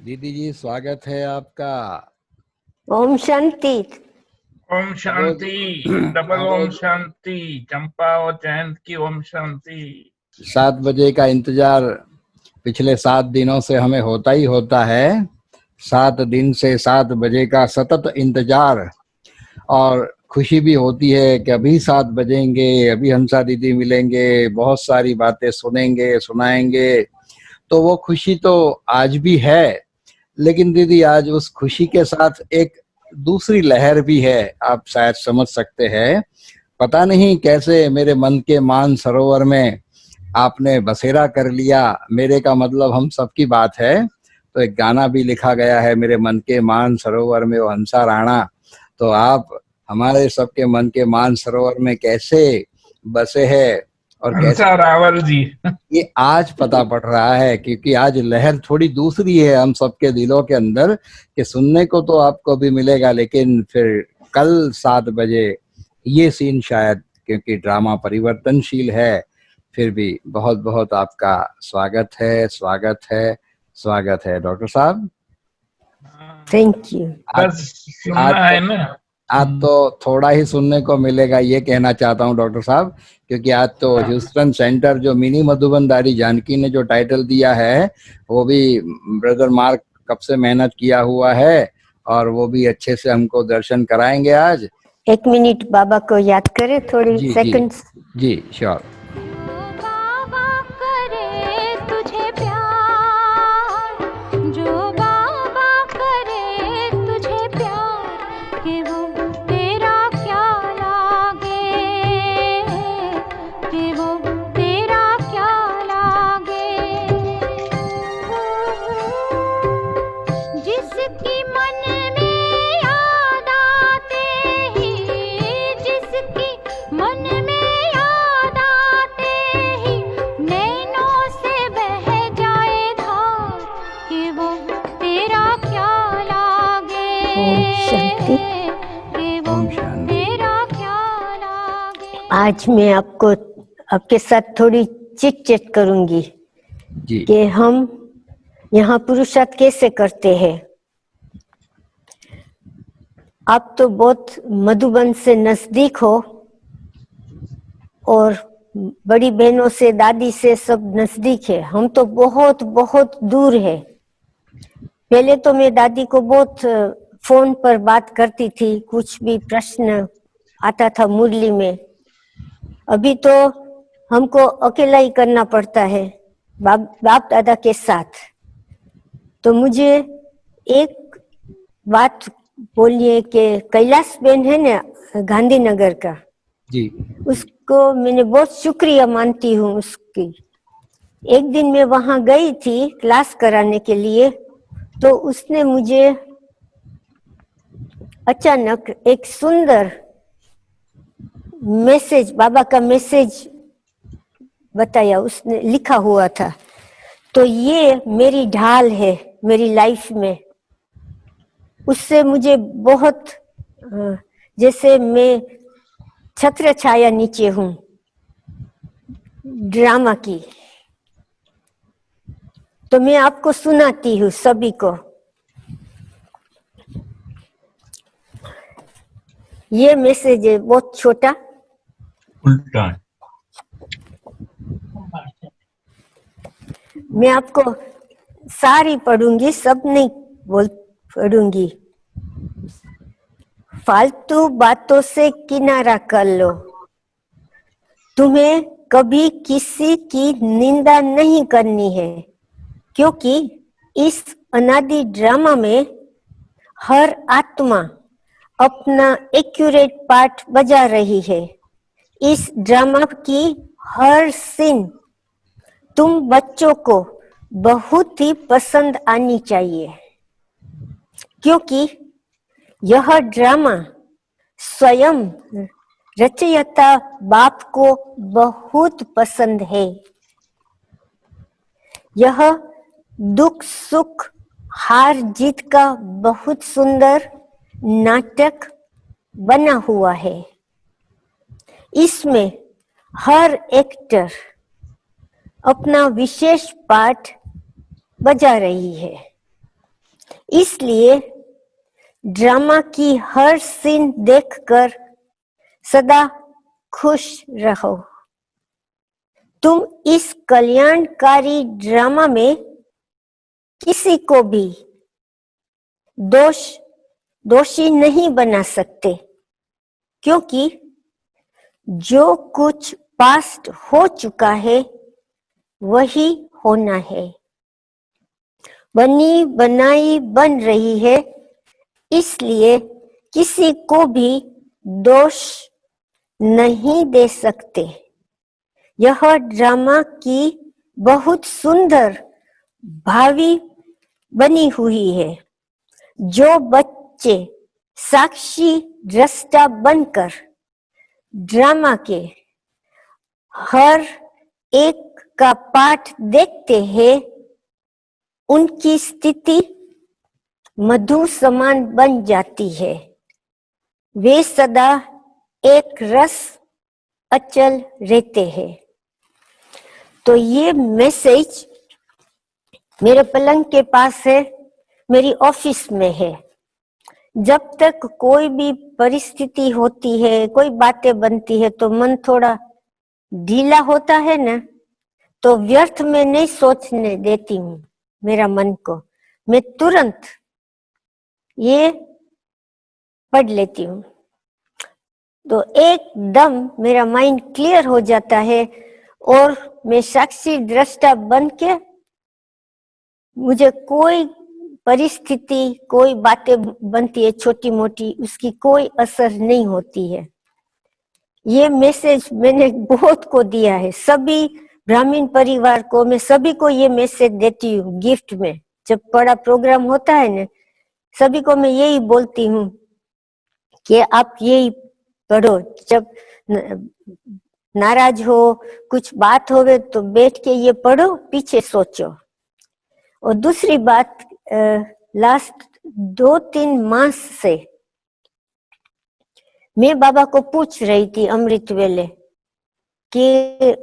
दीदी जी, स्वागत है आपका। ओम शांति। ओम शांति। डबल ओम शांति। चंपा और जयंत की ओम शांति। 7 बजे का इंतजार पिछले 7 दिनों से हमें होता ही होता है। 7 दिन से 7 बजे का सतत इंतजार, और खुशी भी होती है कि अभी 7 बजेंगे, अभी हंसा दीदी मिलेंगे, बहुत सारी बातें सुनेंगे, सुनाएंगे। तो वो खुशी तो आज भी है, लेकिन दीदी आज उस खुशी के साथ एक दूसरी लहर भी है। आप शायद समझ सकते हैं। पता नहीं कैसे मेरे मन के मान सरोवर में आपने बसेरा कर लिया। मेरे का मतलब हम सबकी बात है। तो एक गाना भी लिखा गया है, मेरे मन के मान सरोवर में वो हंसा राणा। तो आप हमारे सबके मन के मान सरोवर में कैसे बसे हैं और कैसे, हंसा रावल जी। ये आज पता पड़ रहा है, क्योंकि आज लहर थोड़ी दूसरी है हम सबके दिलों के अंदर। कि सुनने को तो आपको भी मिलेगा, लेकिन फिर कल 7 बजे ये सीन शायद, क्योंकि ड्रामा परिवर्तनशील है। फिर भी बहुत बहुत आपका स्वागत है, स्वागत है, स्वागत है डॉक्टर साहब। Thank you. बस सुनना है ना। आज तो थोड़ा ही सुनने को मिलेगा, ये कहना चाहता हूँ डॉक्टर साहब, क्योंकि आज तो ह्यूस्टन सेंटर जो मिनी मधुबनदारी जानकी ने जो टाइटल दिया है, वो भी ब्रदर मार्क कब से मेहनत किया हुआ है, और वो भी अच्छे से हमको दर्शन कराएंगे आज। 1 मिनट बाबा को याद करें, थोड़ी सेकंड्स। जी श्योर। आज मैं आपके साथ थोड़ी चिट चैट करूंगी कि हम यहाँ पुरुषार्थ कैसे करते हैं। आप तो बहुत मधुबन से नजदीक हो, और बड़ी बहनों से, दादी से सब नजदीक है। हम तो बहुत बहुत दूर है। पहले तो मैं दादी को बहुत फोन पर बात करती थी, कुछ भी प्रश्न आता था मुरली में। अभी तो हमको अकेला ही करना पड़ता है बाप दादा के साथ। तो मुझे एक बात बोलिए कि कैलाश बेन है ना गांधीनगर का जी, उसको मैंने बहुत शुक्रिया मानती हूँ उसकी। एक दिन मैं वहां गई थी क्लास कराने के लिए, तो उसने मुझे अचानक एक सुंदर मैसेज, बाबा का मैसेज बताया। उसने लिखा हुआ था, तो ये मेरी ढाल है मेरी लाइफ में। उससे मुझे बहुत, जैसे मैं छत्र छाया नीचे हूँ ड्रामा की। तो मैं आपको सुनाती हूँ सभी को। ये मैसेज है, बहुत छोटा। उल्टा मैं आपको सारी पढ़ूंगी, सब नहीं पढ़ूंगी। फालतू बातों से किनारा कर लो। तुम्हें कभी किसी की निंदा नहीं करनी है, क्योंकि इस अनादि ड्रामा में हर आत्मा अपना एक्यूरेट पार्ट बजा रही है। इस ड्रामा की हर सीन तुम बच्चों को बहुत ही पसंद आनी चाहिए, क्योंकि यह ड्रामा स्वयं रचयिता बाप को बहुत पसंद है। यह दुख सुख हार जीत का बहुत सुंदर नाटक बना हुआ है। इसमें हर एक्टर अपना विशेष पार्ट बजा रही है। इसलिए ड्रामा की हर सीन देखकर सदा खुश रहो। तुम इस कल्याणकारी ड्रामा में किसी को भी दोषी नहीं बना सकते, क्योंकि जो कुछ पास्ट हो चुका है वही होना है। बनी बनाई बन रही है, इसलिए किसी को भी दोष नहीं दे सकते। यह ड्रामा की बहुत सुंदर भावी बनी हुई है। जो बच्चे साक्षी दृष्टा बनकर ड्रामा के हर एक का पाठ देखते हैं, उनकी स्थिति मधु समान बन जाती है। वे सदा एक रस अचल रहते हैं। तो ये मैसेज मेरे पलंग के पास है, मेरी ऑफिस में है। जब तक कोई भी परिस्थिति होती है, कोई बातें बनती है, तो मन थोड़ा ढीला होता है ना, तो व्यर्थ में नहीं सोचने देती हूँ मेरा मन को। मैं तुरंत ये पढ़ लेती हूँ, तो एकदम मेरा माइंड क्लियर हो जाता है और मैं साक्षी दृष्टा बन के मुझे कोई परिस्थिति, कोई बातें बनती है छोटी मोटी, उसकी कोई असर नहीं होती है। ये मैसेज मैंने बहुत को दिया है, सभी ब्राह्मण परिवार को, मैं सभी को ये मैसेज देती हूँ गिफ्ट में। जब बड़ा प्रोग्राम होता है ना, सभी को मैं यही बोलती हूँ कि आप यही पढ़ो। जब नाराज हो, कुछ बात होवे, तो बैठ के ये पढ़ो, पीछे सोचो। और दूसरी बात, लास्ट 2-3 मास से मैं बाबा को पूछ रही थी अमृत वेले कि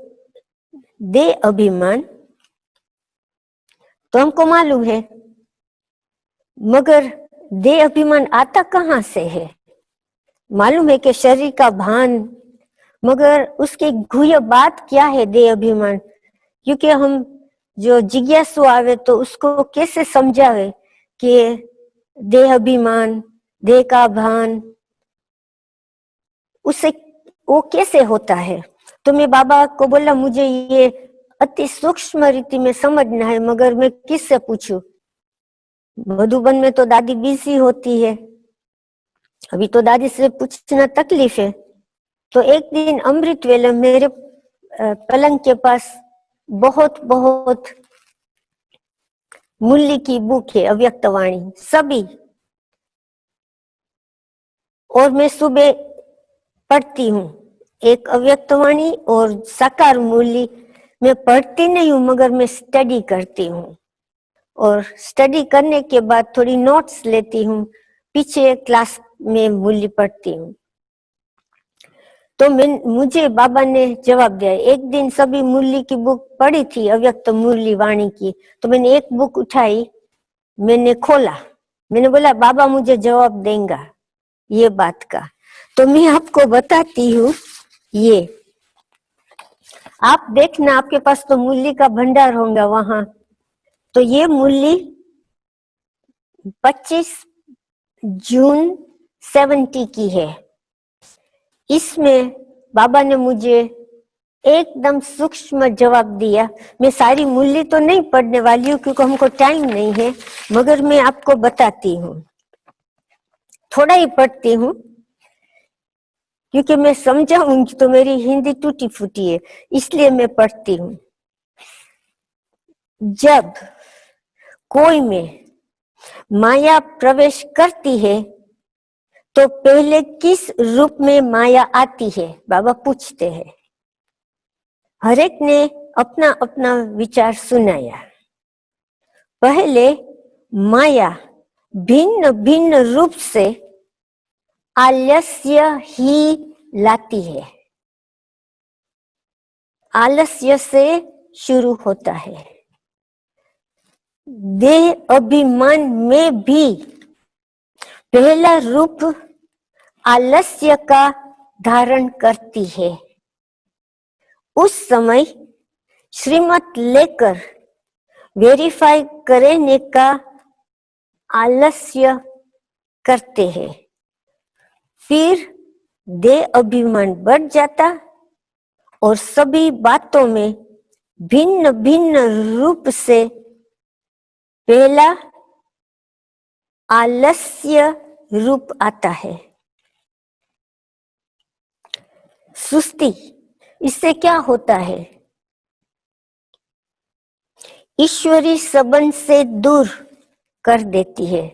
दे अभिमान तो हमको मालूम है, मगर दे अभिमान आता कहाँ से है? मालूम है कि शरीर का भान, मगर उसकी गुह्य बात क्या है दे अभिमान? क्योंकि हम जो जिज्ञासु आवे तो उसको कैसे समझावे कि देह अभिमान, देह का भान, उससे वो कैसे होता है? तो मैं बाबा को बोला मुझे ये अति सूक्ष्म रीति में समझना है, मगर मैं किससे पूछूं? मधुबन में तो दादी बिजी होती है, अभी तो दादी से पूछना तकलीफ है। तो एक दिन अमृत वेले मेरे पलंग के पास बहुत बहुत मूल्य की बुक है, अव्यक्त वाणी सभी, और मैं सुबह पढ़ती हूँ। एक अव्यक्त वाणी और साकार मूल्य मैं पढ़ती नहीं हूँ, मगर मैं स्टडी करती हूँ, और स्टडी करने के बाद थोड़ी नोट्स लेती हूँ, पीछे क्लास में मूल्य पढ़ती हूँ। तो मुझे बाबा ने जवाब दिया। एक दिन सभी मूल्य की बुक पढ़ी थी, अव्यक्त मूल्य वाणी की, तो मैंने एक बुक उठाई, मैंने खोला, मैंने बोला बाबा मुझे जवाब देंगे ये बात का। तो मैं आपको बताती हूँ, ये आप देखना, आपके पास तो मूल्य का भंडार होगा वहां। तो ये मूल्य 25 जून 70 की है। इसमें बाबा ने मुझे एकदम सूक्ष्म जवाब दिया। मैं सारी मूल्य तो नहीं पढ़ने वाली हूँ क्योंकि हमको टाइम नहीं है, मगर मैं आपको बताती हूँ, थोड़ा ही पढ़ती हूँ क्योंकि मैं समझाऊंगी तो मेरी हिंदी टूटी फूटी है, इसलिए मैं पढ़ती हूँ। जब कोई में माया प्रवेश करती है तो पहले किस रूप में माया आती है? बाबा पूछते हैं। हरेक ने अपना अपना विचार सुनाया। पहले माया भिन्न भिन्न रूप से आलस्य ही लाती है। आलस्य से शुरू होता है। देह अभिमान में भी पहला रूप आलस्य का धारण करती है। उस समय श्रीमत लेकर वेरीफाई करने का आलस्य करते हैं, फिर देह अभिमान बढ़ जाता और सभी बातों में भिन्न भिन्न रूप से पहला आलस्य रूप आता है। सुस्ती, इससे क्या होता है? ईश्वरी संबंध से दूर कर देती है।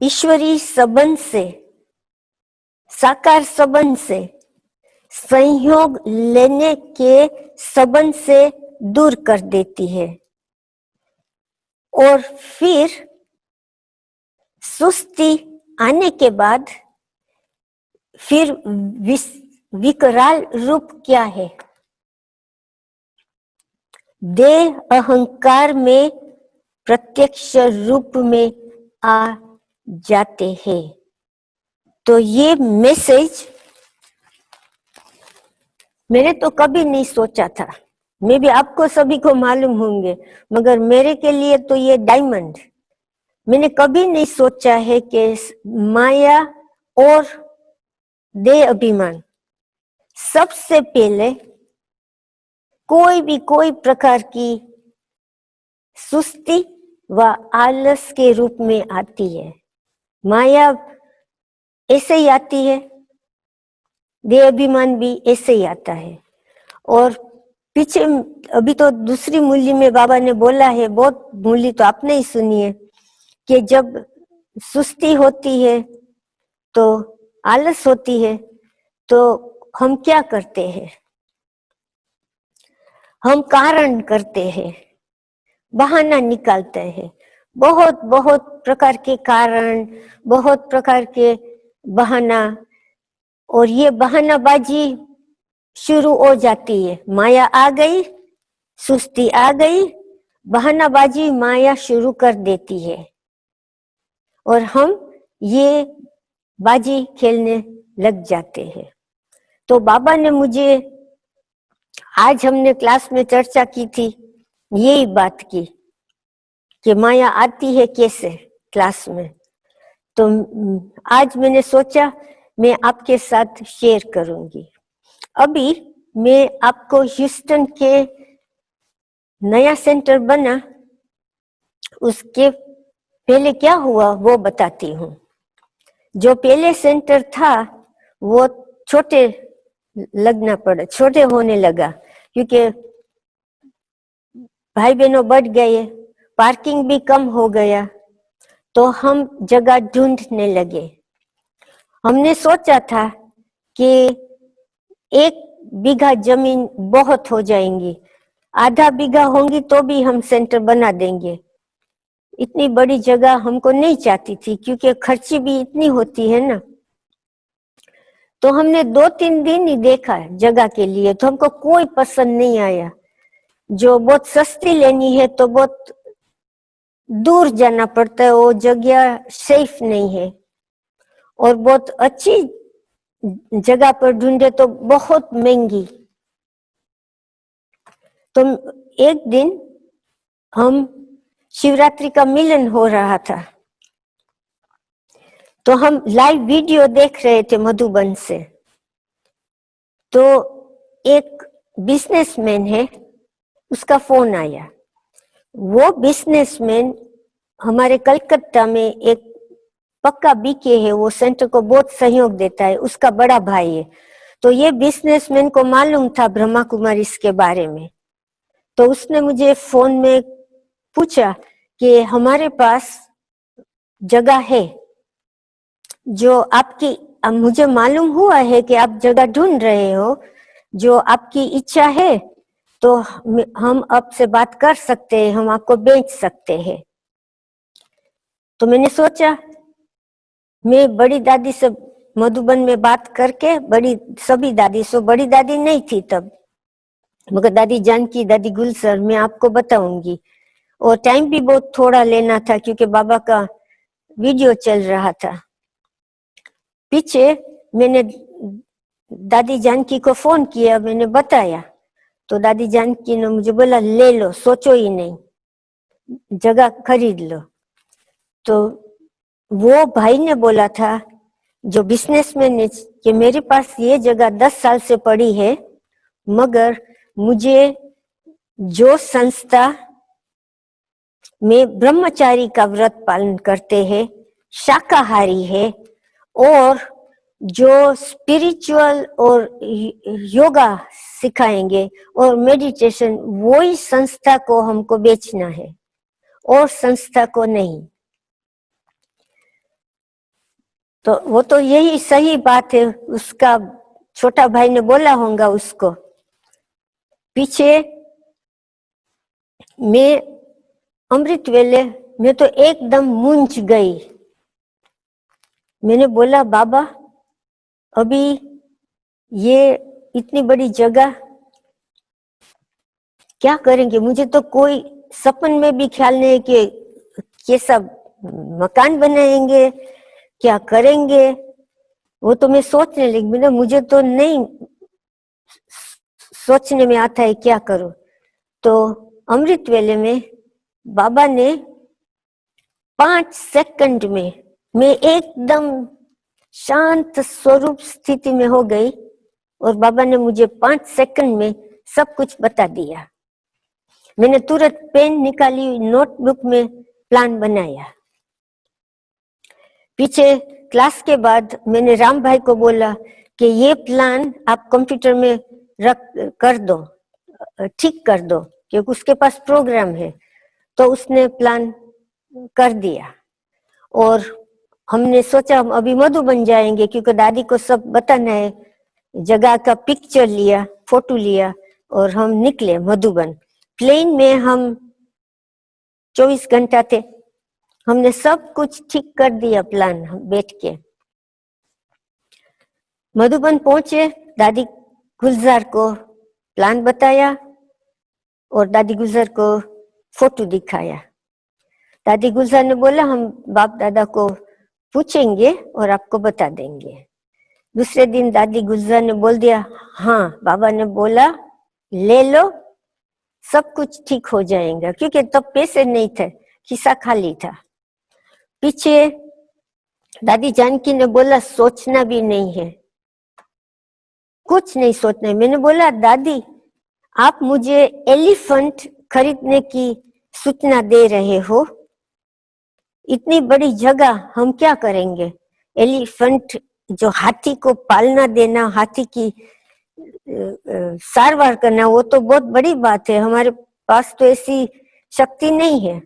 ईश्वरी संबंध से, साकार संबंध से, संयोग लेने के संबंध से दूर कर देती है और फिर सुस्ती आने के बाद फिर विकराल रूप क्या है? देह अहंकार में प्रत्यक्ष रूप में आ जाते हैं। तो ये मैसेज मैंने तो कभी नहीं सोचा था, मे भी आपको सभी को मालूम होंगे, मगर मेरे के लिए तो ये डायमंड, मैंने कभी नहीं सोचा है कि माया और देह अभिमान सबसे पहले कोई प्रकार की सुस्ती व आलस के रूप में आती है। माया ऐसे ही आती है, देह अभिमान भी ऐसे ही आता है। और पीछे अभी तो दूसरी मूल्य में बाबा ने बोला है, बहुत मूल्य तो आपने ही सुनी है, कि जब सुस्ती होती है तो आलस होती है, तो हम क्या करते हैं? हम कारण करते हैं, बहाना निकालते हैं, बहुत बहुत प्रकार के कारण, बहुत प्रकार के बहाना, और ये बहानाबाजी शुरू हो जाती है। माया आ गई, सुस्ती आ गई, बहानाबाजी माया शुरू कर देती है और हम ये बाजी खेलने लग जाते हैं। तो बाबा ने मुझे, आज हमने क्लास में चर्चा की थी, यही बात की कि माया आती है कैसे क्लास में। तो आज मैंने सोचा मैं आपके साथ शेयर करूंगी। अभी मैं आपको ह्यूस्टन के नया सेंटर बना, उसके पहले क्या हुआ वो बताती हूँ। जो पहले सेंटर था वो छोटे होने लगा, क्योंकि भाई बहनों बढ़ गए, पार्किंग भी कम हो गया, तो हम जगह ढूंढने लगे। हमने सोचा था कि 1 बीघा जमीन बहुत हो जाएंगी, आधा बीघा होंगी तो भी हम सेंटर बना देंगे। इतनी बड़ी जगह हमको नहीं चाहती थी, क्योंकि खर्ची भी इतनी होती है ना। तो हमने 2-3 दिन ही देखा जगह के लिए, तो हमको कोई पसंद नहीं आया। जो बहुत सस्ती लेनी है तो बहुत दूर जाना पड़ता है, वो जगह सेफ नहीं है, और बहुत अच्छी जगह पर ढूंढे तो बहुत महंगी। तो एक दिन हम शिवरात्रि का मिलन हो रहा था, तो हम लाइव वीडियो देख रहे थे मधुबन से। तो एक बिजनेसमैन है, उसका फोन आया। वो बिजनेसमैन हमारे कलकत्ता में एक पक्का बीके है, वो सेंटर को बहुत सहयोग देता है, उसका बड़ा भाई है। तो ये बिजनेसमैन को मालूम था ब्रह्मा कुमारी के बारे में, तो उसने मुझे फोन में पूछा कि हमारे पास जगह है जो आपकी, मुझे मालूम हुआ है कि आप जगह ढूंढ रहे हो, जो आपकी इच्छा है तो हम आपसे बात कर सकते हैं, हम आपको बेच सकते हैं। तो मैंने सोचा मैं बड़ी दादी से मधुबन में बात करके, बड़ी दादी नहीं थी तब, मगर दादी जानकी, दादी गुलसर मैं आपको बताऊंगी। और टाइम भी बहुत थोड़ा लेना था क्योंकि बाबा का वीडियो चल रहा था। पीछे मैंने दादी जानकी को फोन किया, मैंने बताया तो दादी जानकी ने मुझे बोला ले लो, सोचो ही नहीं, जगह खरीद लो। तो वो भाई ने बोला था जो बिजनेसमैन ने कि मेरे पास ये जगह 10 साल से पड़ी है, मगर मुझे जो संस्था में ब्रह्मचारी का व्रत पालन करते हैं, शाकाहारी है और जो स्पिरिचुअल और योगा सिखाएंगे और मेडिटेशन, वो ही संस्था को हमको बेचना है और संस्था को नहीं। तो वो तो यही सही बात है, उसका छोटा भाई ने बोला होगा उसको। पीछे मैं अमृत वेले में तो एकदम मूंझ गई। मैंने बोला बाबा अभी ये इतनी बड़ी जगह क्या करेंगे? मुझे तो कोई सपन में भी ख्याल नहीं कि कैसा मकान बनाएंगे, क्या करेंगे, वो तो मैं सोचने लगी। मैंने मुझे तो नहीं सोचने में आता है क्या करूं। तो अमृत वेले में बाबा ने 5 सेकंड में मैं एकदम शांत स्वरूप स्थिति में हो गई और बाबा ने मुझे 5 सेकंड में सब कुछ बता दिया। मैंने तुरंत पेन निकाली, नोटबुक में प्लान बनाया। पीछे क्लास के बाद मैंने राम भाई को बोला कि ये प्लान आप कंप्यूटर में रख कर दो, ठीक कर दो, क्योंकि उसके पास प्रोग्राम है। तो उसने प्लान कर दिया और हमने सोचा हम अभी मधुबन जाएंगे क्योंकि दादी को सब बताना है। जगह का पिक्चर लिया, फोटो लिया और हम निकले मधुबन। प्लेन में हम 24 घंटा थे, हमने सब कुछ ठीक कर दिया प्लान। हम बैठ के मधुबन पहुंचे, दादी गुलजार को प्लान बताया और दादी गुलजार को फोटो दिखाया। दादी गुलजार ने बोला हम बाप दादा को पूछेंगे और आपको बता देंगे। दूसरे दिन दादी गुलजार ने बोल दिया हाँ, बाबा ने बोला ले लो, सब कुछ ठीक हो जाएगा, क्योंकि तब पैसे नहीं थे, खिस्सा खाली था। पीछे दादी जानकी ने बोला सोचना भी नहीं है, कुछ नहीं सोचना है। मैंने बोला दादी आप मुझे एलिफेंट खरीदने की सूचना दे रहे हो, इतनी बड़ी जगह हम क्या करेंगे? एलिफेंट जो हाथी को पालना देना, हाथी की सारवार करना, वो तो बहुत बड़ी बात है, हमारे पास तो ऐसी शक्ति नहीं है।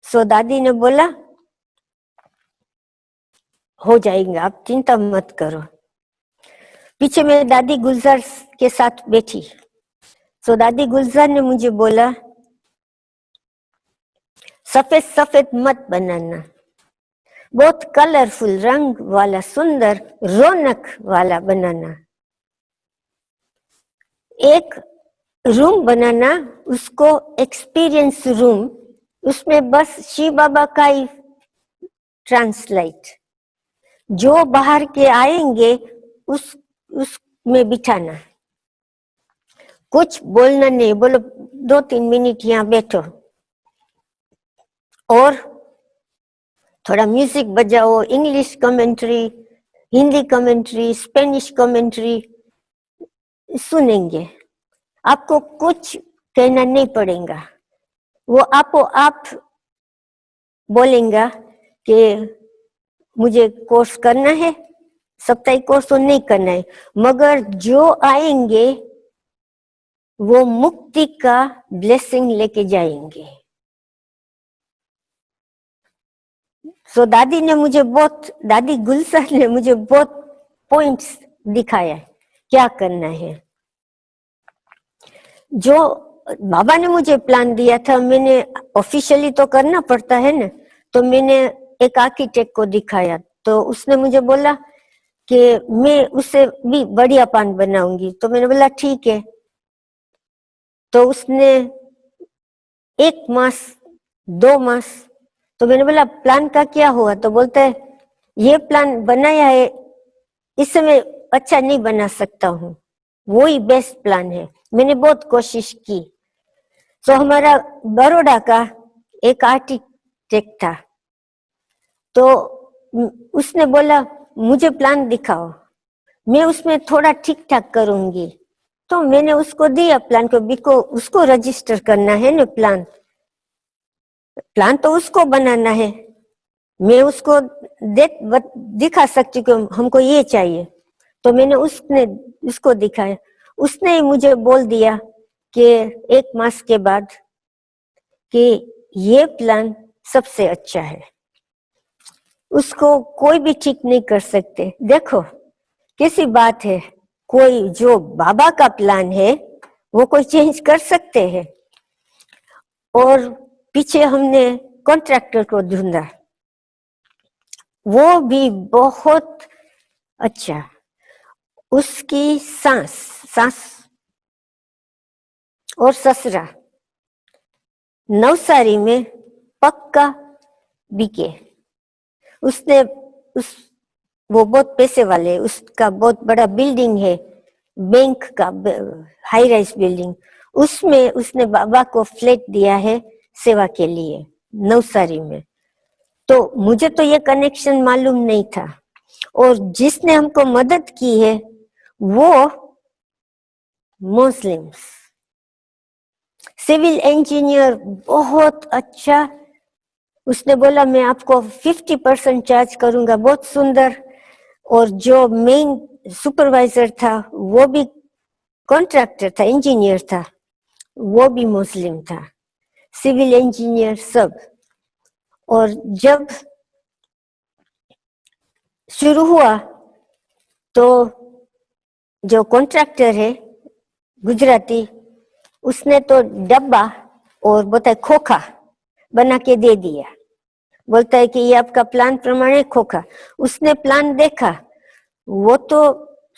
सो दादी ने बोला हो जाएगा, आप चिंता मत करो। पीछे मैं दादी गुलजार के साथ बैठी। सो दादी गुलजार ने मुझे बोला सफेद सफेद मत बनाना, बहुत कलरफुल रंग वाला, सुंदर रौनक वाला बनाना। एक रूम बनाना, उसको एक्सपीरियंस रूम, उसमें बस शिव बाबा का ही ट्रांसलाइट, जो बाहर के आएंगे उसमें बिठाना, कुछ बोलना नहीं, बोलो 2-3 मिनट यहाँ बैठो और थोड़ा म्यूजिक बजाओ, English commentary, Hindi commentary, Spanish commentary सुनेंगे, आपको कुछ कहना नहीं पड़ेगा, वो आपको आप बोलेगा कि मुझे कोर्स करना है, साप्ताहिक कोर्स तो नहीं करना है, मगर जो आएंगे वो मुक्ति का ब्लेसिंग लेके जाएंगे। सो दादी ने मुझे बहुत, दादी गुलजार ने मुझे बहुत पॉइंट्स दिखाया क्या करना है। जो बाबा ने मुझे प्लान दिया था, मैंने ऑफिशियली तो करना पड़ता है ना, तो मैंने एक आर्किटेक्ट को दिखाया, तो उसने मुझे बोला कि मैं उससे भी बढ़िया प्लान बनाऊंगी। तो मैंने बोला ठीक है। तो उसने 1 मास 2 मास, तो मैंने बोला प्लान का क्या हुआ? तो बोलता है ये प्लान बनाया है, इस समय अच्छा नहीं बना सकता हूँ, वो ही बेस्ट प्लान है, मैंने बहुत कोशिश की। तो हमारा बड़ौदा का एक आर्किटेक्ट था, तो उसने बोला मुझे प्लान दिखाओ, मैं उसमें थोड़ा ठीक ठाक करूंगी। तो मैंने उसको दिया प्लान को, बिको उसको रजिस्टर करना है ना, प्लान तो उसको बनाना है, मैं उसको दिखा सकती हूँ हमको ये चाहिए। तो मैंने उसको दिखाया, उसने ही मुझे बोल दिया कि 1 मास के बाद कि ये प्लान सबसे अच्छा है, उसको कोई भी ठीक नहीं कर सकते। देखो कैसी बात है, कोई जो बाबा का प्लान है वो कोई चेंज कर सकते हैं। और पीछे हमने कॉन्ट्रैक्टर को ढूंढा, वो भी बहुत अच्छा, उसकी सास और ससुरा नवसारी में पक्का बिके। उसने वो बहुत पैसे वाले, उसका बहुत बड़ा बिल्डिंग है, बैंक का हाई राइज बिल्डिंग, उसमें उसने बाबा को फ्लैट दिया है सेवा के लिए नवसारी में। तो मुझे तो ये कनेक्शन मालूम नहीं था, और जिसने हमको मदद की है वो मुस्लिम्स, सिविल इंजीनियर बहुत अच्छा। उसने बोला मैं आपको 50% चार्ज करूंगा, बहुत सुंदर। और जो मेन सुपरवाइजर था वो भी कॉन्ट्रैक्टर था, इंजीनियर था, वो भी मुस्लिम था, सिविल इंजीनियर सब। और जब शुरू हुआ तो जो कॉन्ट्रैक्टर है गुजराती, उसने तो डब्बा और बोलता है खोखा बना के दे दिया, बोलता है कि ये आपका प्लान प्रमाणे खोखा। उसने प्लान देखा, वो तो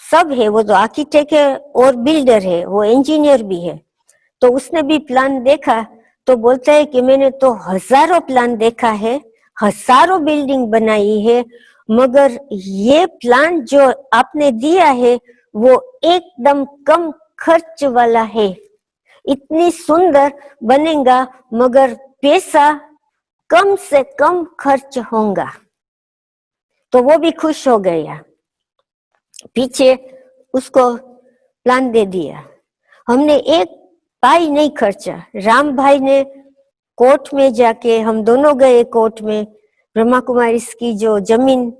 सब है, वो तो आर्किटेक्ट है और बिल्डर है, वो इंजीनियर भी है। तो उसने भी प्लान देखा, तो बोलता है कि मैंने तो हजारों प्लान देखा है, हजारों बिल्डिंग बनाई है, मगर ये प्लान जो आपने दिया है वो एकदम कम खर्च वाला है, इतनी सुंदर बनेगा मगर पैसा कम से कम खर्च होगा। तो वो भी खुश हो गया, पीछे उसको प्लान दे दिया। हमने एक पाई नहीं खर्चा, राम भाई ने कोर्ट में जाके, हम दोनों गए कोर्ट में, ब्रह्मा कुमारी की जो जमीन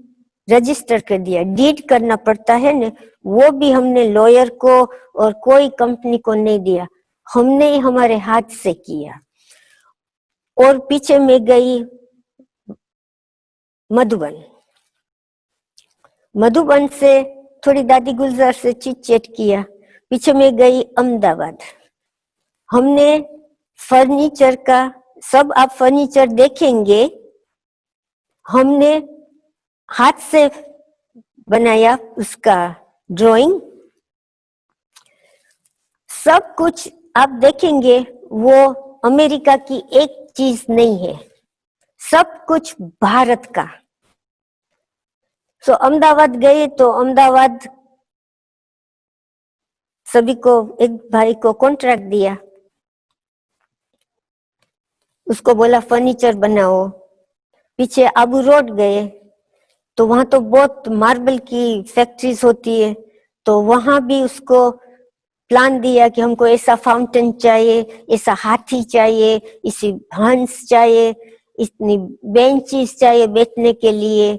रजिस्टर कर दिया, डीड करना पड़ता है ना, वो भी हमने लॉयर को और कोई कंपनी को नहीं दिया, हमने ही हमारे हाथ से किया। और पीछे में गई मधुबन से थोड़ी दादी गुलजार से चिट चैट किया, पीछे में गई अहमदाबाद। हमने फर्नीचर का सब, आप फर्नीचर देखेंगे, हमने हाथ से बनाया, उसका ड्राइंग सब कुछ आप देखेंगे, वो अमेरिका की एक चीज नहीं है, सब कुछ भारत का। तो अहमदाबाद गए तो अहमदाबाद सभी को, एक भाई को कॉन्ट्रैक्ट दिया, उसको बोला फर्नीचर बनाओ। पीछे आबू रोड गए तो वहां तो बहुत मार्बल की फैक्ट्रीज होती है, तो वहां भी उसको प्लान दिया कि हमको ऐसा फाउंटेन चाहिए, ऐसा हाथी चाहिए, इसी हंस चाहिए, इतनी बेंचेस चाहिए बैठने के लिए,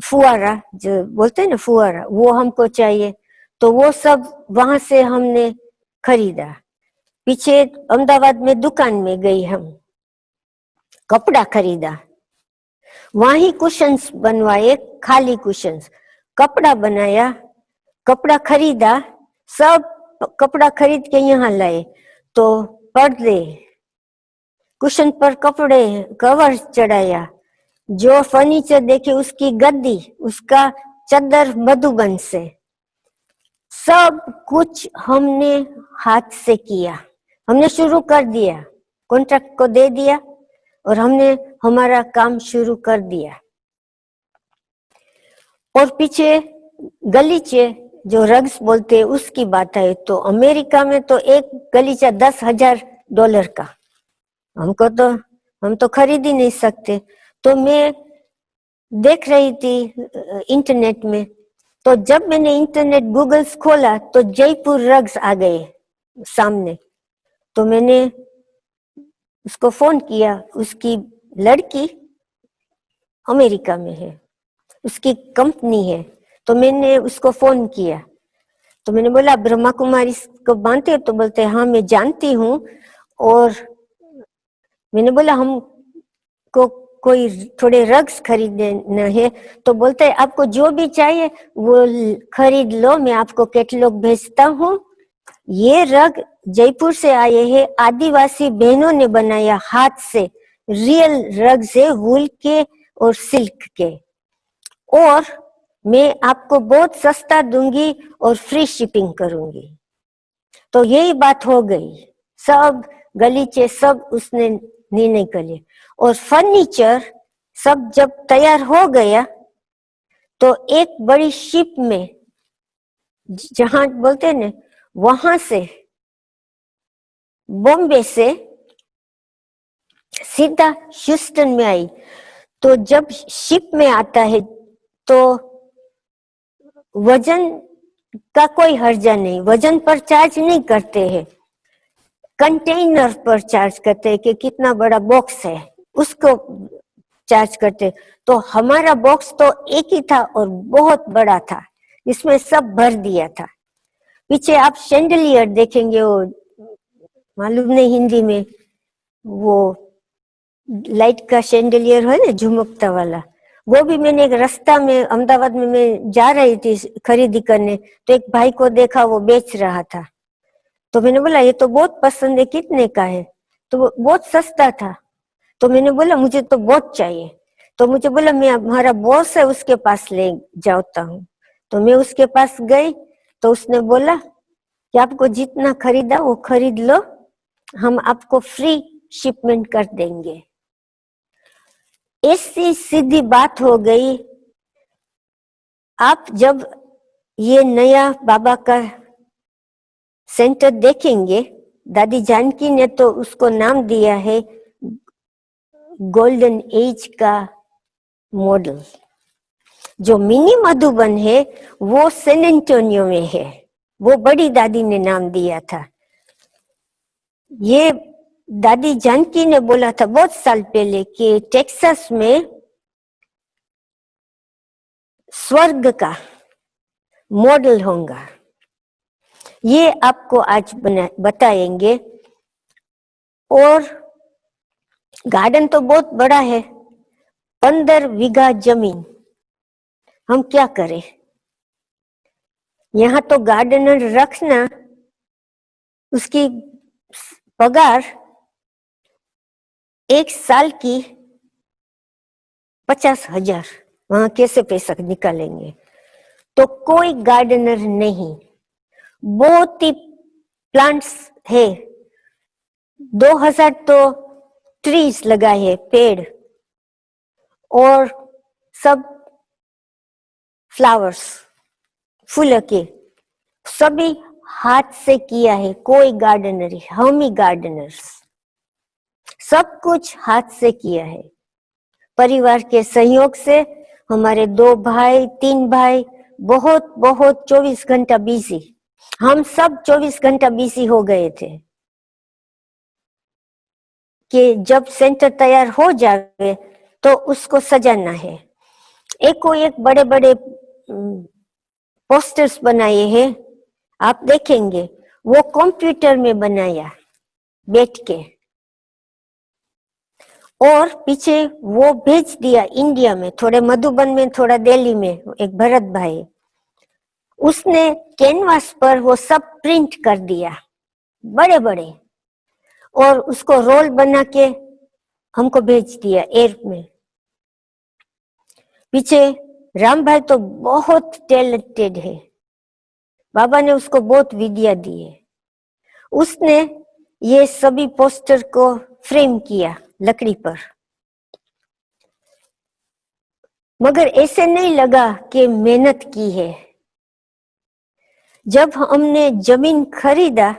फुआरा जो बोलते हैं ना फुआरा, वो हमको चाहिए। तो वो सब वहां से हमने खरीदा। पीछे अहमदाबाद में दुकान में गई, हम कपड़ा खरीदा, वहां ही कुशन्स बनवाए, खाली कुशन्स, कपड़ा बनाया, कपड़ा खरीदा, सब कपड़ा खरीद के यहाँ लाए। तो पर्दे, कुशन पर कपड़े, कवर चढ़ाया, जो फर्नीचर देखे उसकी गद्दी, उसका चादर मधुबन से, सब कुछ हमने हाथ से किया। हमने शुरू कर दिया, कॉन्ट्रैक्ट को दे दिया और हमने हमारा काम शुरू कर दिया। और पीछे गलीचे जो रग्स बोलते हैं उसकी बात है तो अमेरिका में तो एक गलीचा $10,000 का, हम तो खरीद ही नहीं सकते। तो मैं देख रही थी इंटरनेट में, तो जब मैंने इंटरनेट गूगल खोला तो जयपुर रग्स आ गए सामने। तो मैंने उसको फोन किया, उसकी लड़की अमेरिका में है, उसकी कंपनी है, तो मैंने उसको फोन किया। तो मैंने बोला ब्रह्मा कुमारी को जानते हो? तो बोलते हाँ मैं जानती हूँ। और मैंने बोला हमको कोई थोड़े रग्स खरीदना है। तो बोलते है आपको जो भी चाहिए वो खरीद लो, मैं आपको कैटलॉग भेजता हूँ। ये रग जयपुर से आए हैं, आदिवासी बहनों ने बनाया हाथ से, रियल रग्स है, वूल के और सिल्क के, और मैं आपको बहुत सस्ता दूंगी और फ्री शिपिंग करूंगी। तो यही बात हो गई, सब गलीचे सब उसने निर्णय कर लिया। और फर्नीचर सब जब तैयार हो गया तो एक बड़ी शिप में, जहां बोलते हैं ना, वहां से बॉम्बे से सीधा ह्यूस्टन में आई। तो जब शिप में आता है तो वजन का कोई हर्जा नहीं, वजन पर चार्ज नहीं करते हैं, कंटेनर पर चार्ज करते हैं कि कितना बड़ा बॉक्स है उसको चार्ज करते। तो हमारा बॉक्स तो एक ही था और बहुत बड़ा था, इसमें सब भर दिया था। पीछे आप शैंडलियर देखेंगे, वो मालूम नहीं हिंदी में, वो लाइट का शैंडलियर है ना झुमकता वाला, वो भी मैंने एक रास्ता में अहमदाबाद में मैं जा रही थी खरीदी करने, तो एक भाई को देखा वो बेच रहा था। तो मैंने बोला ये तो बहुत पसंद है, कितने का है? तो वो बहुत सस्ता था। तो मैंने बोला मुझे तो बहुत चाहिए। तो मुझे बोला मैं हमारा बॉस है उसके पास ले जाता हूँ। तो मैं उसके पास गई तो उसने बोला कि आपको जितना खरीदा वो खरीद लो, हम आपको फ्री शिपमेंट कर देंगे। ऐसी सीधी बात हो गई। आप जब ये नया बाबा का सेंटर देखेंगे, दादी जानकी ने तो उसको नाम दिया है गोल्डन एज का मॉडल। जो मिनी मधुबन है वो सैन एंटोनियो में है, वो बड़ी दादी ने नाम दिया था। ये दादी जानकी ने बोला था बहुत साल पहले कि टेक्सास में स्वर्ग का मॉडल होगा। ये आपको आज बताएंगे। और गार्डन तो बहुत बड़ा है, 15 बीघा जमीन। हम क्या करें? यहाँ तो गार्डनर रखना, उसकी पगार एक साल की 50,000, वहां कैसे पैसा निकालेंगे? तो कोई गार्डनर नहीं। बहुत ही प्लांट्स है, 2000 तो ट्रीज लगाए हैं, पेड़, और सब फ्लावर्स, फूल के, सभी हाथ से किया है। कोई गार्डनर, हम ही गार्डनर्स, सब कुछ हाथ से किया है। परिवार के सहयोग से हमारे 2 भाई 3 भाई बहुत बहुत 24 घंटा बिजी, हम सब 24 घंटा बिजी हो गए थे कि जब सेंटर तैयार हो जाए तो उसको सजाना है। एक को एक बड़े बड़े पोस्टर्स बनाए हैं, आप देखेंगे, वो कंप्यूटर में बनाया बैठ के, और पीछे वो भेज दिया इंडिया में, थोड़े मधुबन में, थोड़ा दिल्ली में। एक भरत भाई, उसने कैनवास पर वो सब प्रिंट कर दिया बड़े बड़े, और उसको रोल बना के हमको भेज दिया एयर में। पीछे राम भाई तो बहुत टैलेंटेड है, बाबा ने उसको बहुत विद्या दी है। उसने ये सभी पोस्टर को फ्रेम किया लकड़ी पर। मगर ऐसे नहीं लगा कि मेहनत की है। जब हमने जमीन खरीदा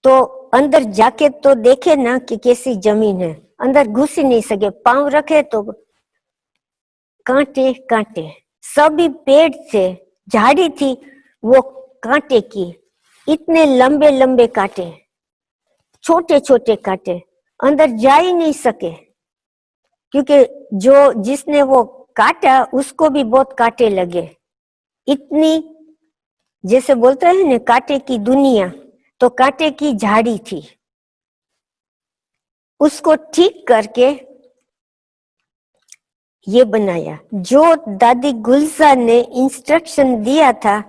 तो अंदर जाके तो देखे ना कि कैसी जमीन है, अंदर घुस ही नहीं सके, पांव रखे तो कांटे कांटे, सभी पेड़ थे, झाड़ी थी वो कांटे की, इतने लंबे लंबे कांटे, छोटे छोटे कांटे, अंदर जा ही नहीं सके, क्योंकि जो जिसने वो काटा उसको भी बहुत कांटे लगे। इतनी, जैसे बोलते हैं ना, कांटे की दुनिया, तो कांटे की झाड़ी थी। उसको ठीक करके ये बनाया। जो दादी गुलजार ने इंस्ट्रक्शन दिया था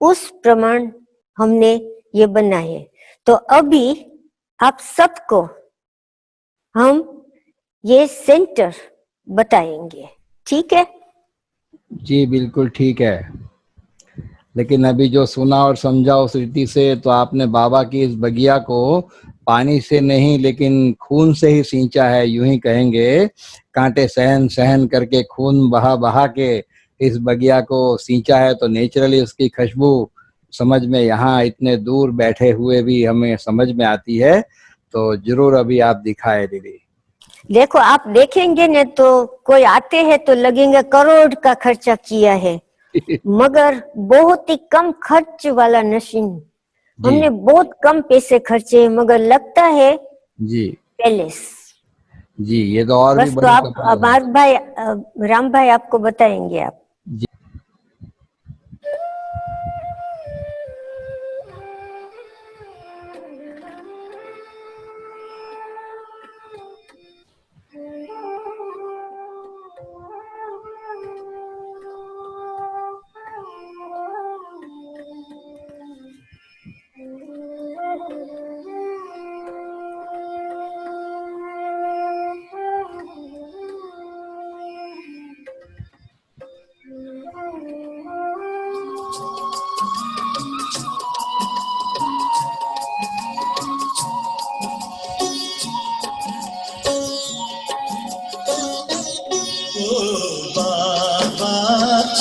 उस प्रमाण हमने ये बनाए। तो अभी आप सबको हम ये सेंटर बताएंगे, ठीक है? जी बिल्कुल ठीक है। लेकिन अभी जो सुना और समझा उस रीति से, तो आपने बाबा की इस बगिया को पानी से नहीं लेकिन खून से ही सींचा है, यूं ही कहेंगे। कांटे सहन सहन करके, खून बहा बहा के इस बगिया को सींचा है, तो नेचुरली उसकी खुशबू समझ में यहाँ इतने दूर बैठे हुए भी हमें समझ में आती है। तो जरूर अभी आप दिखाए दीदी। देखो, आप देखेंगे न तो कोई आते हैं तो लगेंगे करोड़ का खर्चा किया है, मगर बहुत ही कम खर्च वाला मशीन। हमने बहुत कम पैसे खर्चे, मगर लगता है जी पैलेस। जी, ये तो और बस भी तो बड़ी आप, कमाल है। अमर भाई, राम भाई आपको बताएंगे आप। जी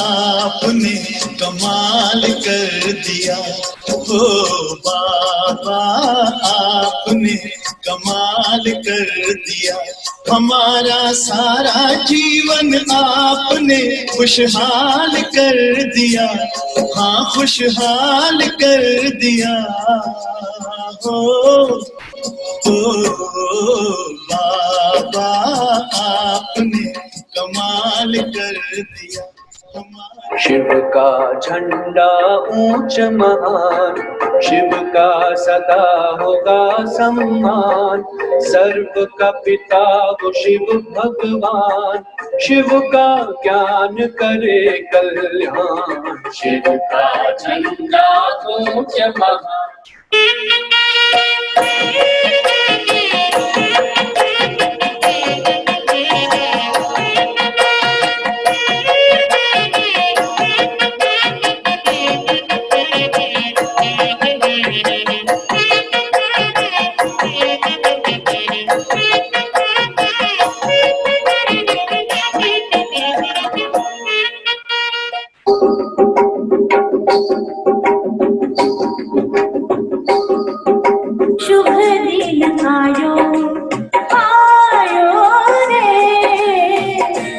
आपने कमाल कर दिया, ओ बाबा आपने कमाल कर दिया। हमारा सारा जीवन आपने खुशहाल कर दिया, हाँ खुशहाल कर दिया। हो बाबा आपने कमाल कर दिया। शिव का झंडा ऊंच महान, शिव का सदा होगा सम्मान। सर्व का पिता वो शिव भगवान, शिव का ज्ञान करे कल्याण। शिव का झंडा ऊंच महान। शुभ दिन आयो आयो रे,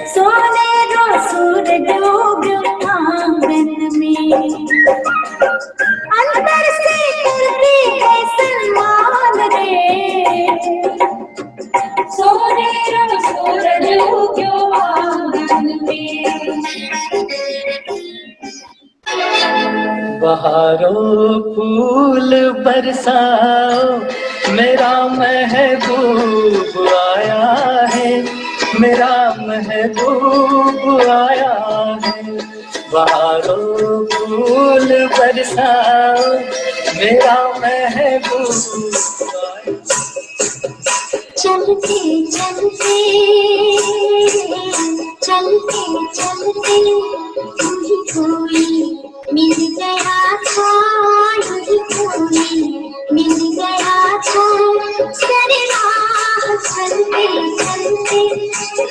सोने रो सूरज उग्यो आंगन में। अंदर से करती है सन्मान रे, सोने रो सूरज उग्यो आंगन में। बहारों फूल बरसाओ, मेरा महबूब आया है, मेरा महबूब आया है। बहारों फूल बरसाओ, मेरा महबूब आया। चलते चलते चलते चलते मुझे कोई मिल गया था, मुझे कोई मिल गया था। चलते चलते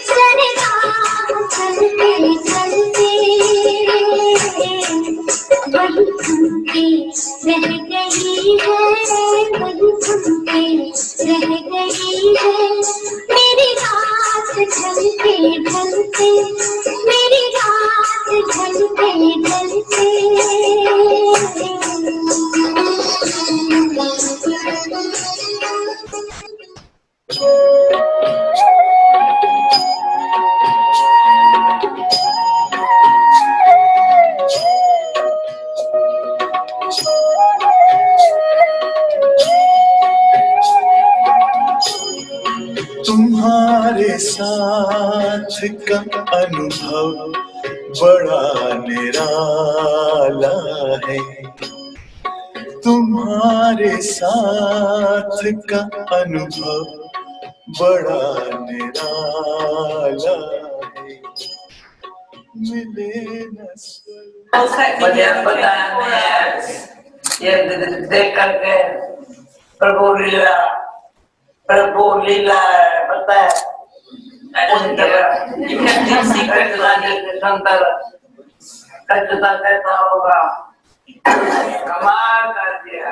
सरे राम चलते चलते वही थमके रह गई है, वही थमके रह गई है मेरी रात ढलते ढलते, मेरी रात ढलते ढलते। तुम्हारे साथ का अनुभव बड़ा निराला है, तुम्हारे साथ का अनुभव बड़ा निराला है, मिले न मुझे पता नहीं है, ये देख करके प्रभु लीला है, पता है। कैसा होगा, कमाल कर दिया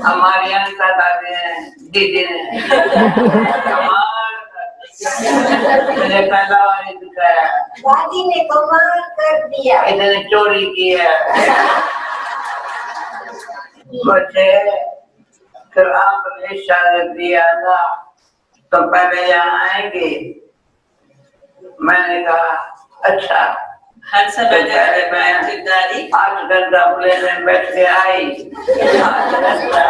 हमारे यहाँ का दीदी ने, कमाल कर दिया। मुझे पहला वाली दिखाया, दादी ने कमाल कर दिया, इतने चोरी की है मुझे। फिर आपने इशारा दिया था तो पहले यहाँ आएंगे, मैंने कहा अच्छा। हर समय मैं 8 घंटा प्लेन में बैठ के आई, 8 घंटा।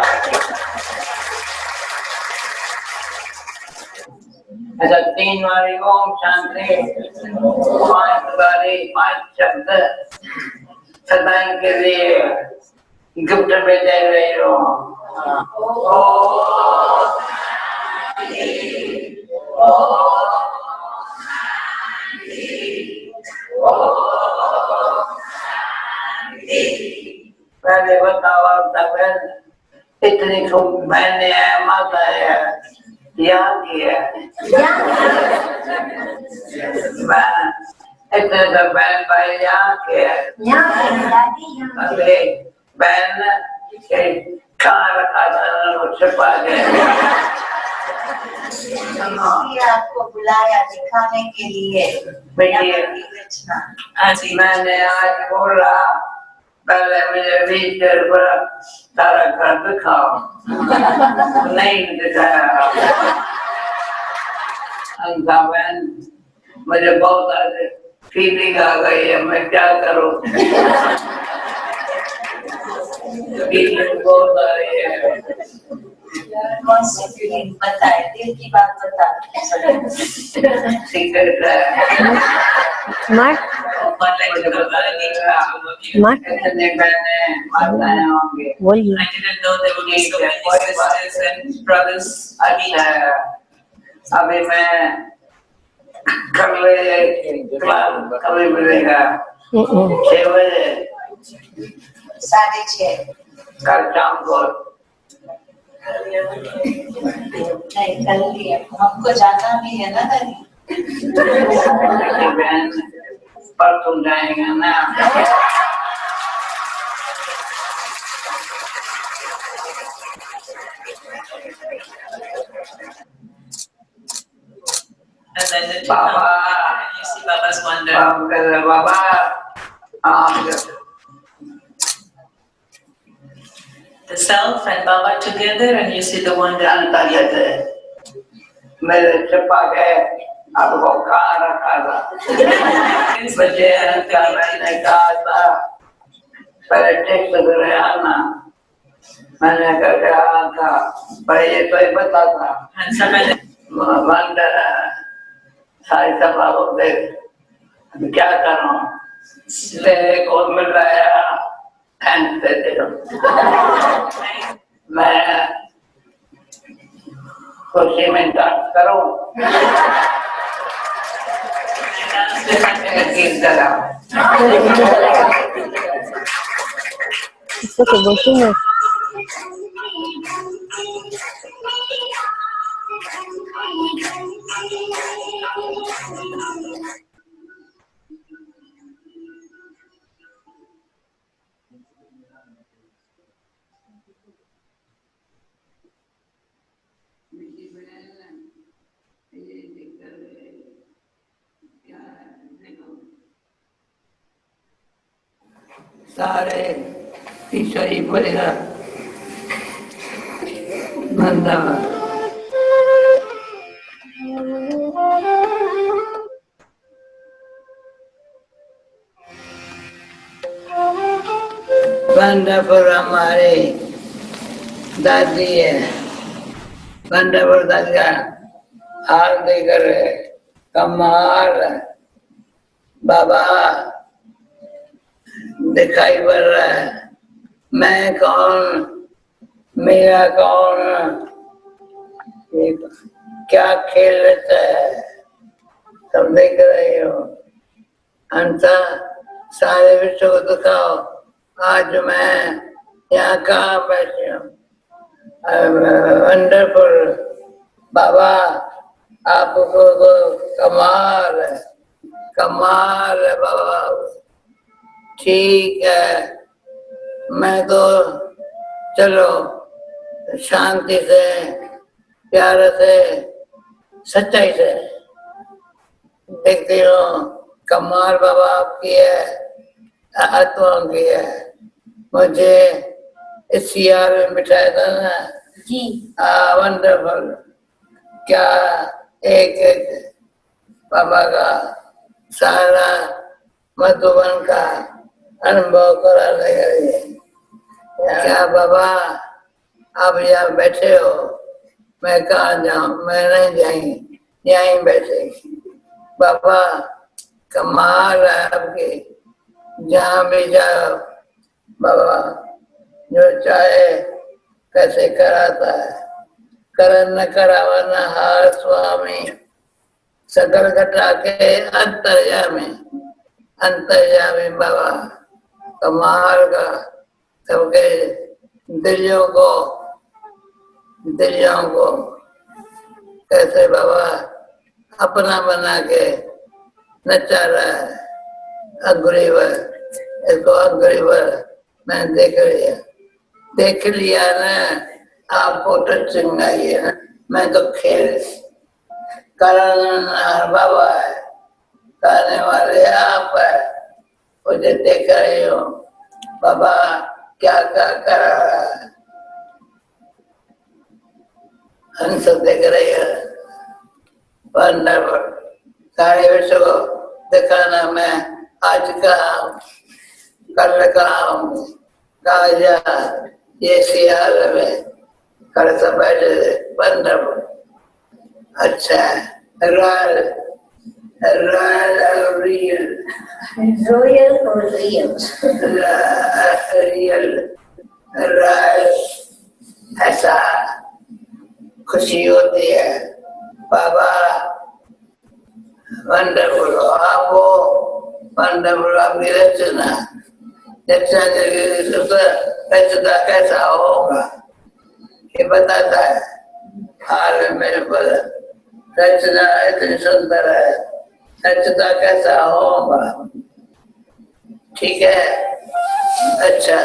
अच्छा 3 बारी ओम शांति, 5 बारी 5 शब्द सदाई के लिए गिफ्ट में दे रही हूँ। पहले बताओ तब इतनी खूब बहने है, माता है, यहाँ की है बहन, इतने तो बहन भाई यहाँ के है, अरे बहन कहाँ रखा था वो छिपा गया। आपको बुलाया दिखाने के लिए। मैंने आज बोला पहले मुझे 20 रुपया सारा घर दिखाओ, नहीं दिखाया। बहन मुझे बहुत फीलिंग आ गई है, मैं क्या करूँ, बहुत आ रही है। कौन सी फीलिंग बताए, दिल की बात बता। सीक्रेट है। मार मार इतने बहने माताएं होंगे, बोलिए। अच्छा अभी मैं कभी मिलेगा 6 बजे, 6:30 कल शाम को। नहीं कल ही है, हमको जाना भी है ना दादी। बहन परसों जाएगा ना। बाबा बाबा the self and Baba together, and you see the wonder. मेरे छिपा गए, अब वो कहाँ रखा था। मुझे मैंने कहा था पहले टेक्स्ट करे आना, मैंने कहा था पर ये तो ही पता था वंडर सारी सभा होते क्या करूं, मेरे को मिल रहा है थैंक्स देते हो। मैं खुशी में डांस करूं, गीत गाऊं। इसको तो बोलती हूँ। सारे ईश्वरी बोलेगा वृंदावन। वंडरफुल हमारी दादी है, वंडरफुल दादी का हाल देकर कमाल बाबा दिखाई पड़ रहा है। मैं कौन, मेरा कौन, ये क्या खेल रहता है, सब देख रहे हो। अंत सारे विश्व को दिखाओ, आज मैं यहाँ कहाँ बैठी हूँ। वंडरफुल बाबा, आपको तो कमाल है, कमाल है बाबा। ठीक है, मैं तो चलो शांति से, प्यार से, सच्चाई से देखती हूँ। कमाल बाबा आपकी है, आत्माओं की है। मुझे इस यार में बिठाया था ना जी। वंडरफुल, क्या एक एक बाबा का सारा मधुबन का अनुभव कराने के लिए। क्या बाबा आप यहाँ बैठे हो, मैं कहाँ जाऊँ, मैं नहीं जाएंगी, यहीं बैठेगी। बाबा कमाल है आपकी, जहाँ भी जाओ बाबा जो चाहे कैसे कराता है। करन न करावा न हार स्वामी, सकल घटा के अंतर्यामी, अंतर्यामी बाबा कमाल का। सबके दिलों को कैसे बाबा अपना बना के नचा रहा है। अग्रीवर, इसको अग्रीवर मैंने देख लिया ना। आपको टचिंग आई है ना, मैं तो खेल कारण बाबा है, करने वाले आप है। मुझे देख रहे हो बाबा क्या क्या कर रहा है, हम सब देख रहे हैं। वंडरफुल, सारे विश्व को दिखाना मैं आज कहा हूँ, कल कहा हूँ, कहा जा ये सियाल में कल सब बैठे थे। वंडरफुल, अच्छा है। रॉयल, रॉयल और रियल, रॉयल और रियल। रियल रॉयल, ऐसा खुशी होती है बाबा। वंडरफुल आप वो, वंडरफुल आपकी रचना, रचना कैसा होगा ये बताता है। हाल मेरे पर रचना इतनी सुंदर है, रचना कैसा होगा। ठीक है, अच्छा।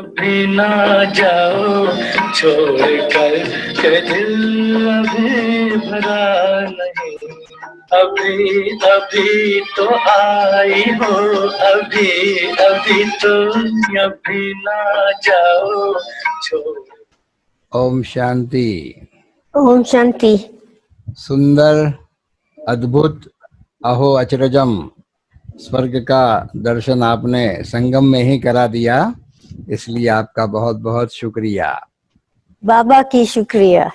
अभी ना जाओ छोड़ कर के दिल अभी भरा नहीं, अभी अभी तो आई हो, अभी अभी तो, अभी ना जाओ छोड़। ओम शांति। ओम शांति। सुंदर, अद्भुत, अहो अचरजम स्वर्ग का दर्शन आपने संगम में ही करा दिया, इसलिए आपका बहुत बहुत शुक्रिया। बाबा की शुक्रिया।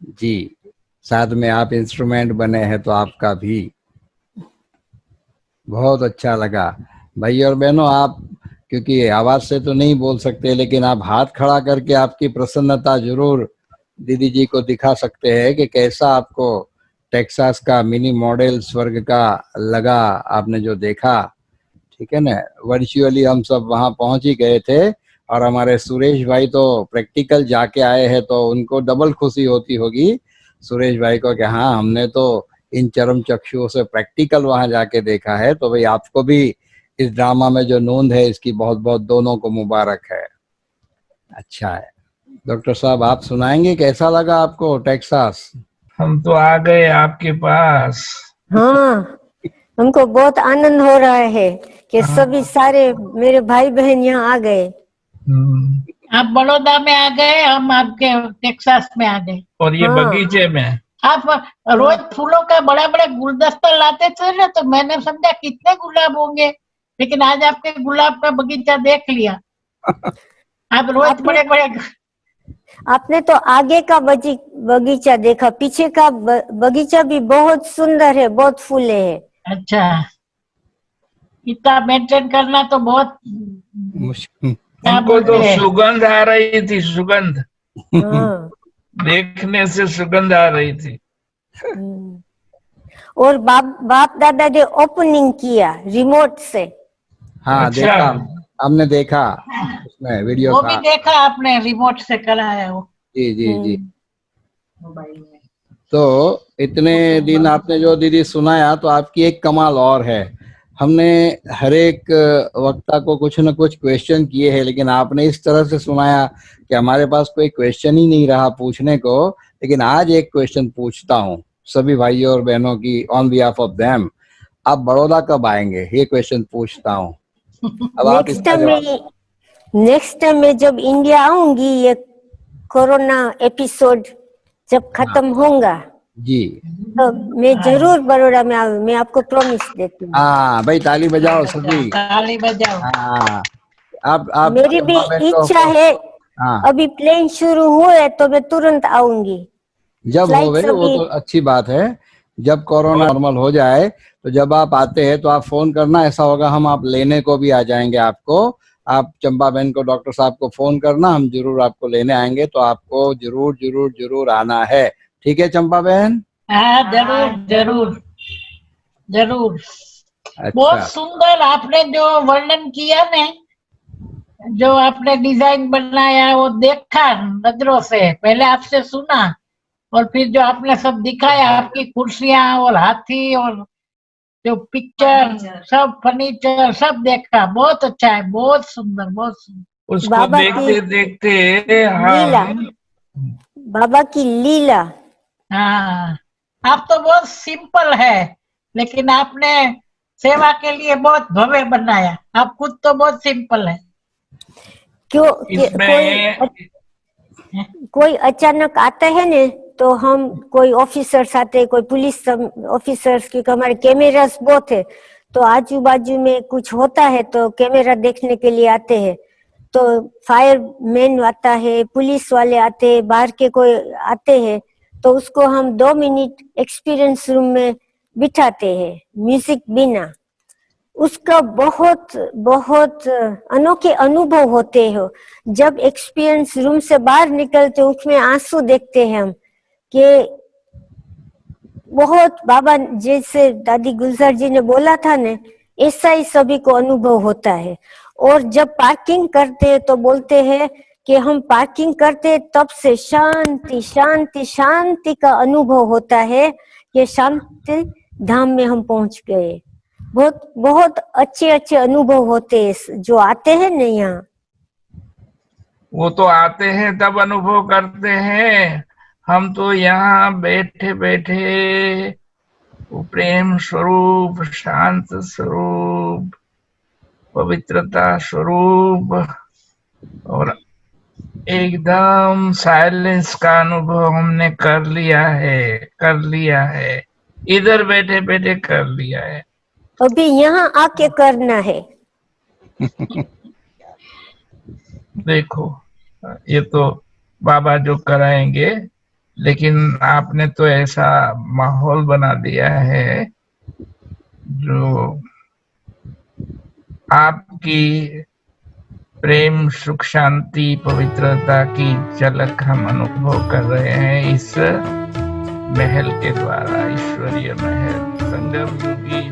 जी, साथ में आप इंस्ट्रूमेंट बने हैं तो आपका भी बहुत अच्छा लगा। भाई और बहनों, आप क्योंकि आवाज से तो नहीं बोल सकते, लेकिन आप हाथ खड़ा करके आपकी प्रसन्नता जरूर दीदी जी को दिखा सकते हैं कि कैसा आपको टेक्सास का मिनी मॉडल स्वर्ग का लगा, आपने जो देखा। ठीक है ना, वर्चुअली हम सब वहां पहुंच ही गए थे, और हमारे सुरेश भाई तो प्रैक्टिकल जाके आए हैं, तो उनको डबल खुशी होती होगी सुरेश भाई को कि हाँ, हमने तो इन चरम चक्षुओं से प्रैक्टिकल वहां जाके देखा है। तो भाई आपको भी इस ड्रामा में जो नोंद है इसकी बहुत बहुत दोनों को मुबारक है। अच्छा है। डॉक्टर साहब, आप सुनाएंगे कैसा लगा आपको टेक्सास? हम तो आ गए आपके पास। हाँ, हमको बहुत आनंद हो रहा है कि सभी सारे मेरे भाई बहन यहाँ आ गए। आप बड़ौदा में आ गए, हम आपके टेक्सास में आ गए। और ये हाँ। बगीचे में आप रोज फूलों का बड़ा बड़ा गुलदस्ता लाते थे ना, तो मैंने समझा कितने गुलाब होंगे, लेकिन आज आपके गुलाब का बगीचा देख लिया। आप रोज बड़े बड़े, आपने तो आगे का बगीचा देखा, पीछे का बगीचा भी बहुत सुंदर है, बहुत फूले है। अच्छा, इतना मेंटेन करना तो बहुत मुश्किल। हमको तो सुगंध आ रही थी, सुगंध हाँ। देखने से सुगंध आ रही थी। और बाप दादा ने ओपनिंग किया रिमोट से। हाँ, अच्छा। देखा, हमने देखा उसमें वीडियो वो था। भी देखा आपने, रिमोट से कराया वो। जी जी जी। तो इतने दिन आपने जो दीदी सुनाया, तो आपकी एक कमाल और है। हमने हर एक वक्ता को कुछ न कुछ क्वेश्चन किए हैं, लेकिन आपने इस तरह से सुनाया कि हमारे पास कोई क्वेश्चन ही नहीं रहा पूछने को। लेकिन आज एक क्वेश्चन पूछता हूँ सभी भाइयों और बहनों की ऑन बिहाफ ऑफ देम। आप बड़ौदा कब आएंगे, ये क्वेश्चन पूछता हूँ। अब आप इसका जवाब। नेक्स्ट टाइम मैं जब इंडिया आऊंगी, ये कोरोना एपिसोड जब खत्म होगा जी, तो मैं जरूर बड़ौदा में आऊंगी, मैं आपको प्रॉमिस देती हूँ। हाँ भाई, ताली बजाओ सभी। ताली बजाओ। हाँ, आप मेरी भी इच्छा है। हाँ, अभी प्लेन शुरू हुए तो मैं तुरंत आऊंगी। जब हो फ्लाइट गई वो सभी तो अच्छी बात है। जब कोरोना नॉर्मल हो जाए तो जब आप आते हैं तो आप फोन करना, ऐसा होगा हम आप लेने को भी आ जाएंगे आपको। आप चंपा बहन को, डॉक्टर साहब को फोन करना, हम जरूर आपको लेने आएंगे। तो आपको जरूर जरूर जरूर आना है, ठीक है चंपा बहन? हाँ, जरूर जरूर जरूर। बहुत अच्छा, सुंदर आपने जो वर्णन किया ने, जो आपने डिजाइन बनाया वो देखा नजरों से, पहले आपसे सुना और फिर जो आपने सब दिखाया, आपकी कुर्सियां और हाथी और जो पिक्चर, सब फर्नीचर सब देखा। बहुत अच्छा है, बहुत सुंदर, बहुत सुंदर। उसको बाबा देखते की देखते लीला, हम बाबा की लीला। हाँ, आप तो बहुत सिंपल है, लेकिन आपने सेवा के लिए बहुत भव्य बनाया। आप खुद तो बहुत सिंपल है। क्यों इसमें कोई अचानक आता है ने, तो हम कोई ऑफिसर्स आते, कोई पुलिस ऑफिसर्स, क्योंकि हमारे कैमरास बहुत है, तो आजू बाजू में कुछ होता है तो कैमरा देखने के लिए आते हैं। तो फायरमैन आता है, पुलिस वाले आते हैं, बाहर के कोई आते हैं, तो उसको हम 2 मिनट एक्सपीरियंस रूम में बिठाते हैं म्यूजिक बिना। उसका बहुत बहुत अनोखे अनुभव होते हैं। जब एक्सपीरियंस रूम से बाहर निकलते उसमें आंसू देखते हैं हम कि बहुत, बाबा जैसे दादी गुलजार जी ने बोला था ने, ऐसा ही सभी को अनुभव होता है। और जब पार्किंग करते हैं तो बोलते हैं कि हम पार्किंग करते तब से शांति शांति शांति का अनुभव होता है कि शांति धाम में हम पहुंच गए। बहुत बहुत अच्छे अच्छे अनुभव होते हैं जो आते हैं न यहाँ। वो तो आते हैं तब अनुभव करते हैं, हम तो यहाँ बैठे बैठे वो प्रेम स्वरूप, शांत स्वरूप, पवित्रता स्वरूप और एकदम साइलेंस का अनुभव हमने कर लिया है, इधर बैठे बैठे कर लिया है। अभी यहाँ आके करना है। देखो ये तो बाबा जो कराएंगे, लेकिन आपने तो ऐसा माहौल बना दिया है जो आपकी प्रेम, सुख, शांति, पवित्रता की झलक हम अनुभव कर रहे हैं इस महल के द्वारा, ईश्वरीय महल, संगम युगी